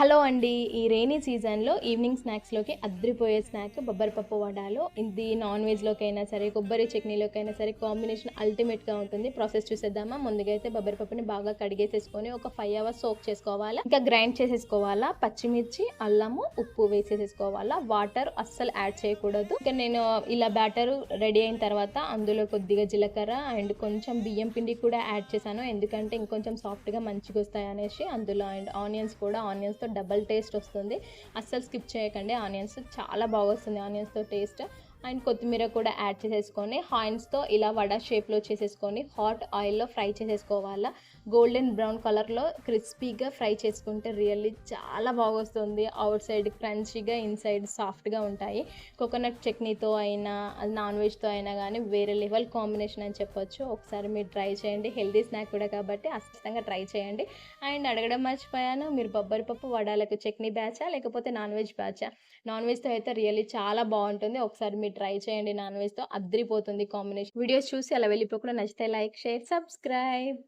Hello అండి. ఈ rainy సీజన్‌లో ఈవినింగ్ స్నాక్స్‌లోకి అద్రిపోయే స్నాక్ బొబ్బరి పప్పు వడాలు. ఇది నాన్ వెజ్‌లోకైనా సరే, కొబ్బరి చట్నీలోకైనా సరే కాంబినేషన్ అల్టిమేట్‌గా ఉంటుంది. ప్రాసెస్ చూసేద్దామా? ముందుగా అయితే బొబ్బరి పప్పుని బాగా కడిగేసేసుకొని ఒక 5 అవర్స్ సోక్ చేసుకోవాలా. ఇంకా గ్రైండ్ చేసేసుకోవాలా. పచ్చిమిర్చి, అల్లము, ఉప్పు వేసేసేసుకోవాలా. వాటర్ అస్సలు యాడ్ చేయకూడదు. ఇంకా నేను ఇలా బ్యాటర్ రెడీ అయిన తర్వాత అందులో కొద్దిగా జీలకర్ర అండ్ కొంచెం బియ్యం పిండి కూడా యాడ్ చేశాను. ఎందుకంటే ఇంకొంచెం సాఫ్ట్‌గా మంచిగొస్తాయనేసి. అందులో అండ్ ఆనియన్స్ కూడా ఆనియన్స్‌తో డబుల్ టేస్ట్ వస్తుంది. అస్సలు స్కిప్ చేయకండి ఆనియన్స్. చాలా బాగొస్తుంది ఆనియన్స్‌తో టేస్ట్. అండ్ కొత్తిమీర కూడా యాడ్ చేసేసుకొని హాండ్స్‌తో ఇలా వడ షేప్‌లో చేసేసుకొని హాట్ ఆయిల్‌లో ఫ్రై చేసేసుకోవాలా. గోల్డెన్ బ్రౌన్ కలర్‌లో క్రిస్పీగా ఫ్రై చేసుకుంటే రియల్లీ చాలా బాగొస్తుంది. ఔట్ సైడ్ క్రంచీగా, ఇన్‌సైడ్ సాఫ్ట్‌గా ఉంటాయి. కోకోనట్ చట్నీతో అయినా, అది నాన్ వెజ్‌తో అయినా గానీ వేరే లెవెల్ కాంబినేషన్ అని చెప్పొచ్చు. ఒకసారి మీరు ట్రై చేయండి. హెల్తీ స్నాక్ కూడా కాబట్టి ఖచ్చితంగా ట్రై చేయండి. అండ్ అడగడం మర్చిపోయాను. మీరు బొబ్బరి పప్పు వడాలకు చట్నీ బ్యాచా? లేకపోతే నాన్ వెజ్ బ్యాచా? నాన్ వెజ్‌తో అయితే రియల్లీ చాలా బావుంటుంది. ఒకసారి మీరు ట్రై చేయండి నాన్ వెజ్‌తో అద్రిపోతుంది కాంబినేషన్. వీడియోస్ చూసి అలా వెళ్ళిపోకుండా నచ్చితే లైక్, షేర్, సబ్స్క్రైబ్.